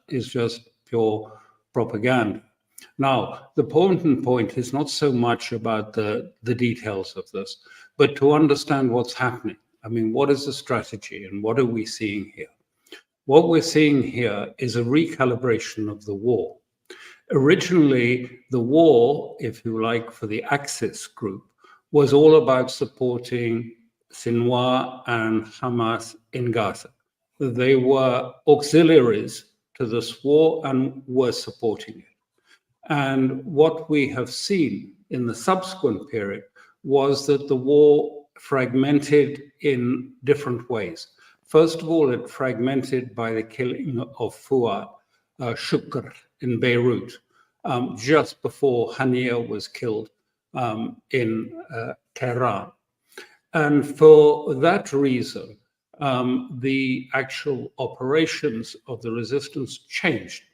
is just pure propaganda. Now, the important point is not so much about the details of this, but to understand what's happening. I mean, what is the strategy and what are we seeing here? What we're seeing here is a recalibration of the war. Originally, the war, if you like, for the Axis group was all about supporting Sinwar and Hamas in Gaza. They were auxiliaries to this war and were supporting it. And what we have seen in the subsequent period was that the war fragmented in different ways. First of all, it fragmented by the killing of Fuad Shukr in Beirut, just before Hania was killed in Tehran. And for that reason, the actual operations of the resistance changed.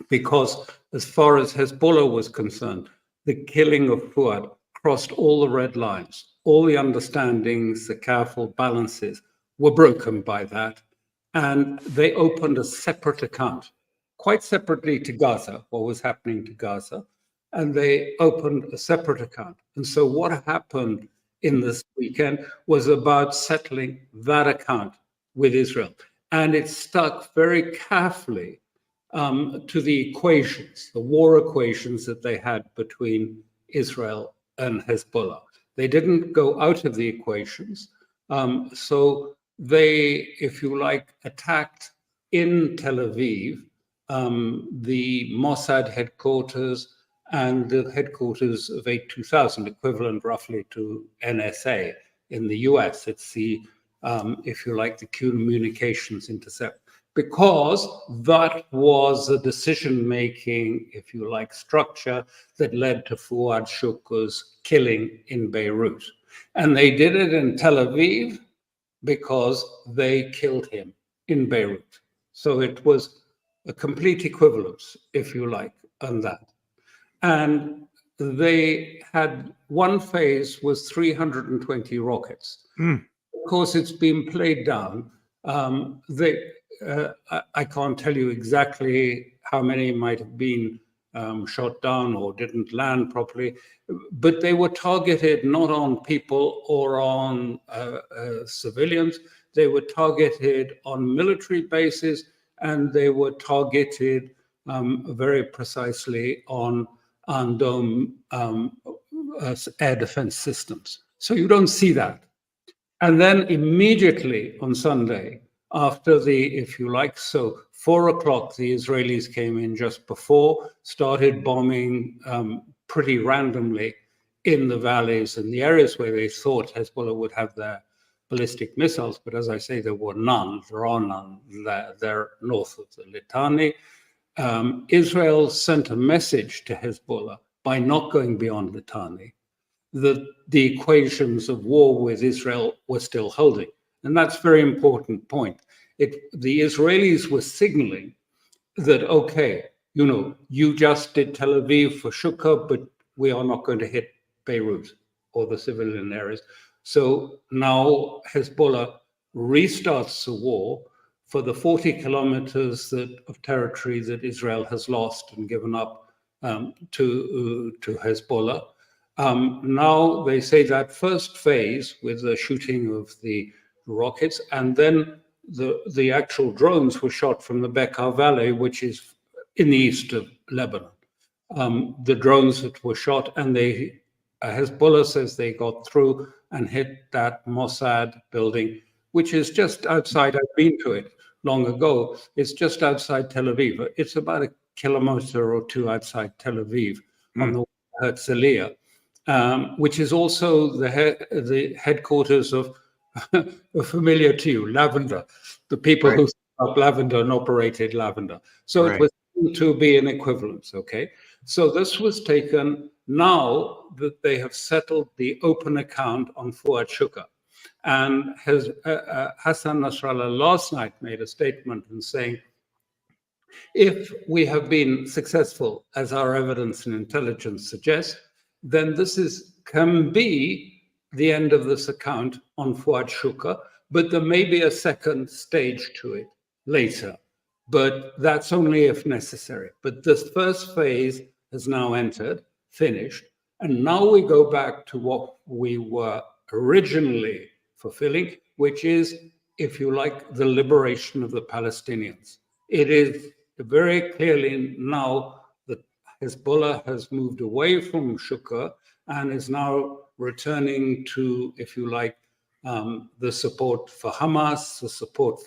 Because as far as Hezbollah was concerned, the killing of Fuad crossed all the red lines. All the understandings, the careful balances were broken by that. And they opened a separate account, quite separately to Gaza, what was happening to Gaza. And they opened a separate account. And so what happened in this weekend was about settling that account with Israel. And it stuck very carefully to the equations, the war equations that they had between Israel and Hezbollah. They didn't go out of the equations. So they, if you like, attacked in Tel Aviv the Mossad headquarters and the headquarters of 82000, equivalent roughly to NSA in the US. It's the, if you like, the communications intercept. Because that was a decision-making, if you like, structure that led to Fuad Shukr's killing in Beirut. And they did it in Tel Aviv because they killed him in Beirut. So it was a complete equivalence, if you like, on that. And they had one phase was 320 rockets. Of course, it's been played down. I can't tell you exactly how many might have been shot down or didn't land properly, but they were targeted not on people or on civilians. They were targeted on military bases, and they were targeted very precisely on dome air defense systems. So you don't see that. And then immediately on Sunday, after the, if you like, so 4 o'clock, the Israelis came in just before, started bombing pretty randomly in the valleys and the areas where they thought Hezbollah would have their ballistic missiles. But as I say, there were none. There are none. They're north of the Litani. Israel sent a message to Hezbollah by not going beyond Litani that the equations of war with Israel were still holding. And that's a very important point. The Israelis were signaling that, okay, you know, you just did Tel Aviv for Shukr, but we are not going to hit Beirut or the civilian areas. So now Hezbollah restarts the war for the 40 kilometers of territory that Israel has lost and given up to Hezbollah. Now they say that first phase with the shooting of the rockets, and then the actual drones were shot from the Bekaa Valley, which is in the east of Lebanon. The drones that were shot, and Hezbollah says they got through and hit that Mossad building, which is just outside. I've been to it long ago. It's just outside Tel Aviv. It's about a kilometer or two outside Tel Aviv on the Herzliya, which is also the headquarters of familiar to you, Lavender, the people who set up Lavender and operated Lavender. So it was to be an equivalence, okay? So this was taken now that they have settled the open account on Fuad Shukr. And Hassan Nasrallah last night made a statement and saying, if we have been successful, as our evidence and intelligence suggests, then this can be the end of this account on Fuad Shukr, but there may be a second stage to it later. but that's only if necessary. But this first phase has now entered, finished, and now we go back to what we were originally fulfilling, which is, if you like, the liberation of the Palestinians. It is very clearly now that Hezbollah has moved away from Shukr and is now returning to, if you like, the support for Hamas, the support